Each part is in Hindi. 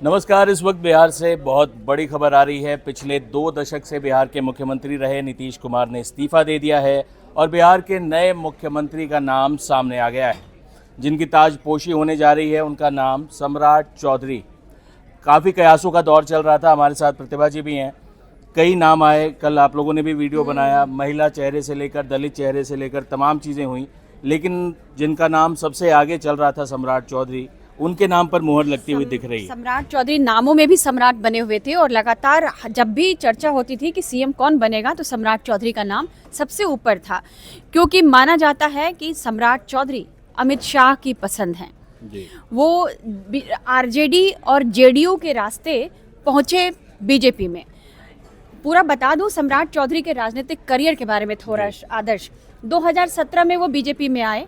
नमस्कार। इस वक्त बिहार से बहुत बड़ी खबर आ रही है। पिछले 2 दशक से बिहार के मुख्यमंत्री रहे नीतीश कुमार ने इस्तीफा दे दिया है और बिहार के नए मुख्यमंत्री का नाम सामने आ गया है। जिनकी ताजपोशी होने जा रही है उनका नाम सम्राट चौधरी। काफ़ी कयासों का दौर चल रहा था। हमारे साथ प्रतिभा जी भी हैं। कई नाम आए, कल आप लोगों ने भी वीडियो बनाया, महिला चेहरे से लेकर दलित चेहरे से लेकर तमाम चीज़ें हुई, लेकिन जिनका नाम सबसे आगे चल रहा था सम्राट चौधरी, उनके नाम पर मुहर लगती हुई दिख रही है। सम्राट चौधरी नामों में भी सम्राट बने हुए थे और लगातार जब भी चर्चा होती थी कि सीएम कौन बनेगा तो सम्राट चौधरी का नाम सबसे ऊपर था, क्योंकि माना जाता है कि सम्राट चौधरी अमित शाह की पसंद हैं। वो आरजेडी और जेडीयू के रास्ते पहुंचे बीजेपी में। पूरा बता दूं सम्राट चौधरी के राजनीतिक करियर के बारे में थोड़ा आदर्श। 2017 में वो बीजेपी में आए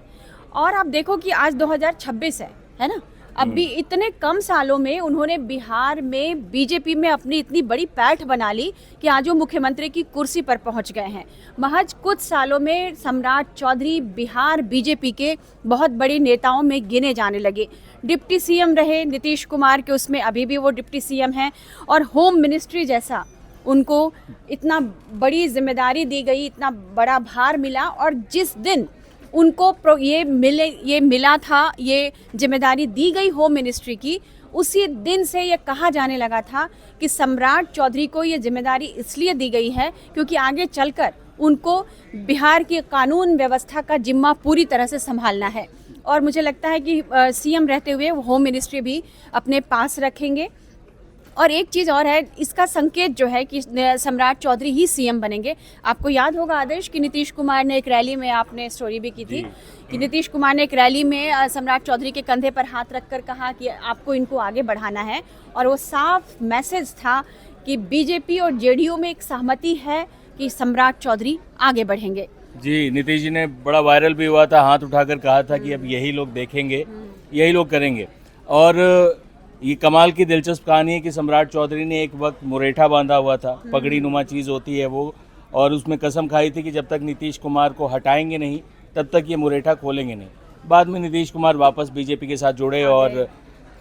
और आप देखो कि आज 2026 है ना। अभी इतने कम सालों में उन्होंने बिहार में बीजेपी में अपनी इतनी बड़ी पैठ बना ली कि आज वो मुख्यमंत्री की कुर्सी पर पहुंच गए हैं। महज कुछ सालों में सम्राट चौधरी बिहार बीजेपी के बहुत बड़े नेताओं में गिने जाने लगे। डिप्टी सीएम रहे नीतीश कुमार के, उसमें अभी भी वो डिप्टी सीएम हैं और होम मिनिस्ट्री जैसा उनको इतना बड़ी जिम्मेदारी दी गई, इतना बड़ा भार मिला। और जिस दिन उनको ये मिला था, ये जिम्मेदारी दी गई होम मिनिस्ट्री की, उसी दिन से ये कहा जाने लगा था कि सम्राट चौधरी को ये जिम्मेदारी इसलिए दी गई है क्योंकि आगे चलकर उनको बिहार की कानून व्यवस्था का जिम्मा पूरी तरह से संभालना है। और मुझे लगता है कि सीएम रहते हुए होम मिनिस्ट्री भी अपने पास रखेंगे। और एक चीज़ और है, इसका संकेत जो है कि सम्राट चौधरी ही सीएम बनेंगे। आपको याद होगा आदर्श कि नीतीश कुमार ने एक रैली में, आपने स्टोरी भी की थी कि नीतीश कुमार ने एक रैली में सम्राट चौधरी के कंधे पर हाथ रखकर कहा कि आपको इनको आगे बढ़ाना है। और वो साफ मैसेज था कि बीजेपी और जेडीयू में एक सहमति है कि सम्राट चौधरी आगे बढ़ेंगे। जी, नीतीश जी ने बड़ा वायरल भी हुआ था, हाथ उठाकर कहा था कि अब यही लोग देखेंगे, यही लोग करेंगे। और ये कमाल की दिलचस्प कहानी है कि सम्राट चौधरी ने एक वक्त मुरेठा बांधा हुआ था, पगड़ी नुमा चीज़ होती है वो, और उसमें कसम खाई थी कि जब तक नीतीश कुमार को हटाएंगे नहीं तब तक ये मुरेठा खोलेंगे नहीं। बाद में नीतीश कुमार वापस बीजेपी के साथ जुड़े और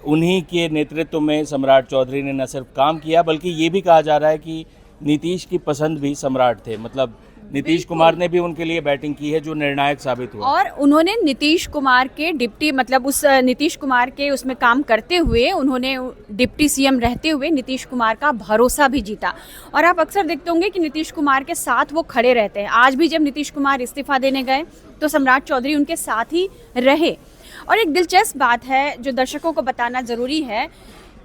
उन्हीं के नेतृत्व में सम्राट चौधरी ने न सिर्फ काम किया बल्कि ये भी कहा जा रहा है कि नीतीश की पसंद भी सम्राट थे। मतलब नीतीश कुमार ने भी उनके लिए बैटिंग की है जो निर्णायक साबित हुआ। और उन्होंने नीतीश कुमार के डिप्टी, मतलब उस नीतीश कुमार के उसमें काम करते हुए उन्होंने डिप्टी सीएम रहते हुए नीतीश कुमार का भरोसा भी जीता। और आप अक्सर देखते होंगे कि नीतीश कुमार के साथ वो खड़े रहते हैं। आज भी जब नीतीश कुमार इस्तीफा देने गए तो सम्राट चौधरी उनके साथ ही रहे। और एक दिलचस्प बात है जो दर्शकों को बताना ज़रूरी है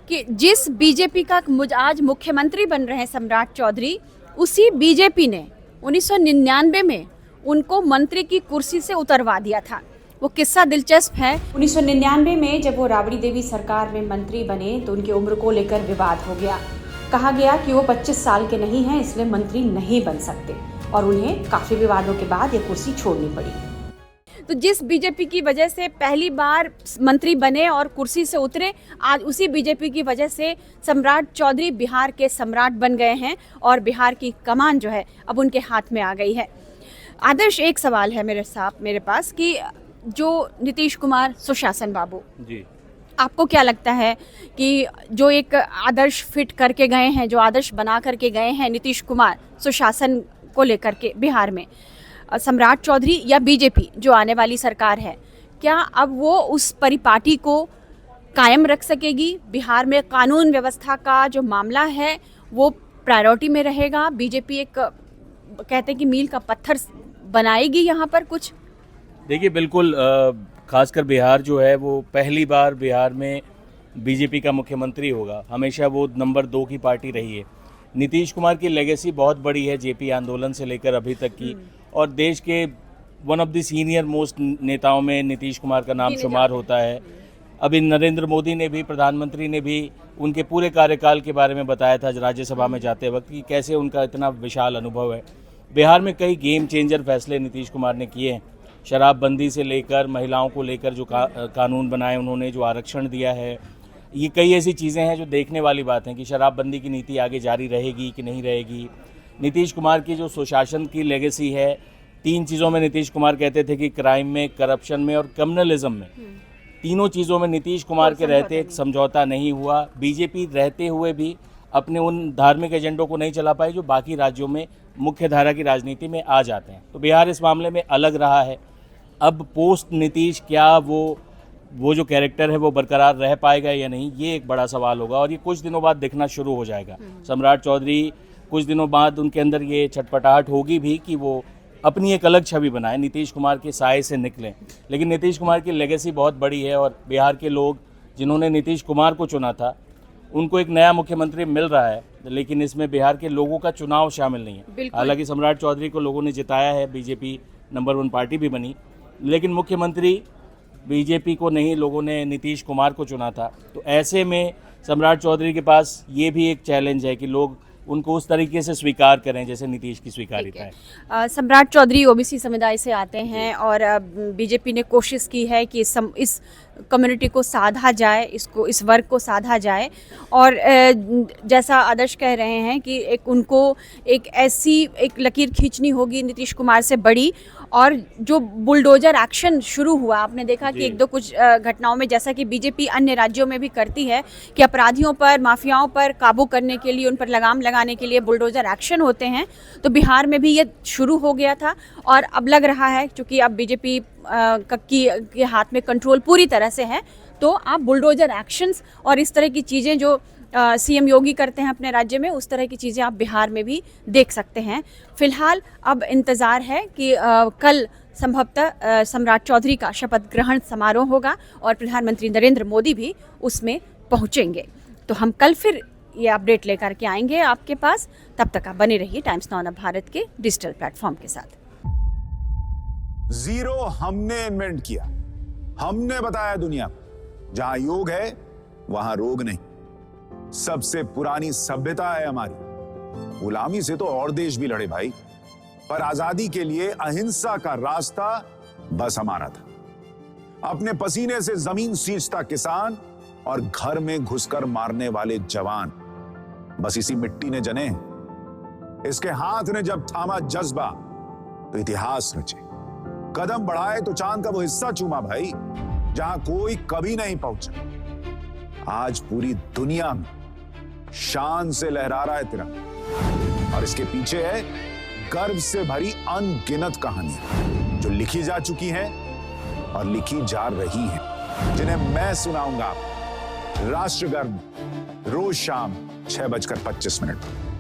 कि जिस बीजेपी का आज मुख्यमंत्री बन रहे हैं सम्राट चौधरी, उसी बीजेपी ने 1999 में उनको मंत्री की कुर्सी से उतरवा दिया था। वो किस्सा दिलचस्प है। 1999 में जब वो राबड़ी देवी सरकार में मंत्री बने तो उनकी उम्र को लेकर विवाद हो गया। कहा गया कि वो 25 साल के नहीं हैं, इसलिए मंत्री नहीं बन सकते और उन्हें काफ़ी विवादों के बाद ये कुर्सी छोड़नी पड़ी। तो जिस बीजेपी की वजह से पहली बार मंत्री बने और कुर्सी से उतरे, आज उसी बीजेपी की वजह से सम्राट चौधरी बिहार के सम्राट बन गए हैं और बिहार की कमान जो है अब उनके हाथ में आ गई है। आदर्श, एक सवाल है मेरे पास कि जो नीतीश कुमार सुशासन बाबू जी, आपको क्या लगता है कि जो एक आदर्श फिट करके गए हैं, जो आदर्श बना करके गए हैं नीतीश कुमार सुशासन को लेकर के बिहार में, सम्राट चौधरी या बीजेपी जो आने वाली सरकार है, क्या अब वो उस परिपाटी को कायम रख सकेगी? बिहार में कानून व्यवस्था का जो मामला है वो प्रायोरिटी में रहेगा? बीजेपी एक कहते हैं कि मील का पत्थर बनाएगी यहाँ पर कुछ? देखिए, बिल्कुल, खासकर बिहार जो है वो पहली बार बिहार में बीजेपी का मुख्यमंत्री होगा। हमेशा वो नंबर 2 की पार्टी रही है। नीतीश कुमार की लेगेसी बहुत बड़ी है, जेपी आंदोलन से लेकर अभी तक की, और देश के one of the senior most नेताओं में नीतीश कुमार का नाम शुमार होता है। अभी नरेंद्र मोदी ने भी, प्रधानमंत्री ने भी उनके पूरे कार्यकाल के बारे में बताया था राज्यसभा में जाते वक्त कि कैसे उनका इतना विशाल अनुभव है। बिहार में कई गेम चेंजर फैसले नीतीश कुमार ने किए हैं, शराबबंदी से लेकर महिलाओं को लेकर जो कानून बनाए उन्होंने, जो आरक्षण दिया है, ये कई ऐसी चीज़ें हैं जो देखने वाली बात हैं कि शराबबंदी की नीति आगे जारी रहेगी कि नहीं रहेगी। नीतीश कुमार की जो सुशासन की लेगेसी है, 3 चीज़ों में नीतीश कुमार कहते थे कि क्राइम में, करप्शन में और कम्युनलिज्म में तीनों चीज़ों में नीतीश कुमार के रहते एक समझौता नहीं हुआ। बीजेपी रहते हुए भी अपने उन धार्मिक एजेंडों को नहीं चला पाई जो बाकी राज्यों में मुख्य धारा की राजनीति में आ जाते हैं। तो बिहार इस मामले में अलग रहा है। अब पोस्ट नीतीश क्या वो जो कैरेक्टर है वो बरकरार रह पाएगा या नहीं, ये एक बड़ा सवाल होगा और ये कुछ दिनों बाद दिखना शुरू हो जाएगा। सम्राट चौधरी कुछ दिनों बाद उनके अंदर ये छटपटाहट होगी भी कि वो अपनी एक अलग छवि बनाए, नीतीश कुमार के साए से निकलें। लेकिन नीतीश कुमार की लेगेसी बहुत बड़ी है और बिहार के लोग जिन्होंने नीतीश कुमार को चुना था उनको एक नया मुख्यमंत्री मिल रहा है, लेकिन इसमें बिहार के लोगों का चुनाव शामिल नहीं है। हालांकि सम्राट चौधरी को लोगों ने जिताया है, बीजेपी नंबर 1 पार्टी भी बनी, लेकिन मुख्यमंत्री बीजेपी को नहीं, लोगों ने नीतीश कुमार को चुना था। तो ऐसे में सम्राट चौधरी के पास ये भी एक चैलेंज है कि लोग उनको उस तरीके से स्वीकार करें जैसे नीतीश की स्वीकार्यता है। सम्राट चौधरी ओबीसी समुदाय से आते हैं और बीजेपी ने कोशिश की है कि इस कम्युनिटी को साधा जाए, इस वर्ग को साधा जाए और जैसा आदर्श कह रहे हैं कि उनको एक ऐसी एक लकीर खींचनी होगी नीतीश कुमार से बड़ी। और जो बुलडोजर एक्शन शुरू हुआ, आपने देखा कि एक दो कुछ घटनाओं में, जैसा कि बीजेपी अन्य राज्यों में भी करती है कि अपराधियों पर, माफियाओं पर काबू करने के लिए, उन पर लगाम लगाने के लिए बुलडोजर एक्शन होते हैं। तो बिहार में भी ये शुरू हो गया था और अब लग रहा है क्योंकि अब बीजेपी के हाथ में कंट्रोल पूरी तरह से है, तो आप बुलडोजर एक्शंस और इस तरह की चीज़ें जो सीएम योगी करते हैं अपने राज्य में, उस तरह की चीज़ें आप बिहार में भी देख सकते हैं। फिलहाल अब इंतज़ार है कि कल संभवतः सम्राट चौधरी का शपथ ग्रहण समारोह होगा और प्रधानमंत्री नरेंद्र मोदी भी उसमें पहुंचेंगे। तो हम कल फिर ये अपडेट लेकर के आएंगे आपके पास। तब तक आप बने रहिए टाइम्स नाउ भारत के डिजिटल प्लेटफॉर्म के साथ। जीरो हमने इन्वेंट किया, हमने बताया दुनिया को, जहां योग है वहां रोग नहीं। सबसे पुरानी सभ्यता है हमारी। गुलामी से तो और देश भी लड़े भाई, पर आजादी के लिए अहिंसा का रास्ता बस हमारा था। अपने पसीने से जमीन सींचता किसान और घर में घुसकर मारने वाले जवान, बस इसी मिट्टी ने जने। इसके हाथ ने जब थामा जज्बा तो इतिहास रचे। कदम बढ़ाए तो चांद का वो हिस्सा चूमा भाई जहां कोई कभी नहीं पहुंचा। आज पूरी दुनिया में शान से लहरा रहा है तिरंगा और इसके पीछे है गर्व से भरी अनगिनत कहानियां जो लिखी जा चुकी हैं और लिखी जा रही हैं, जिन्हें मैं सुनाऊंगा राष्ट्रगर्व रोज शाम 6:25 पर।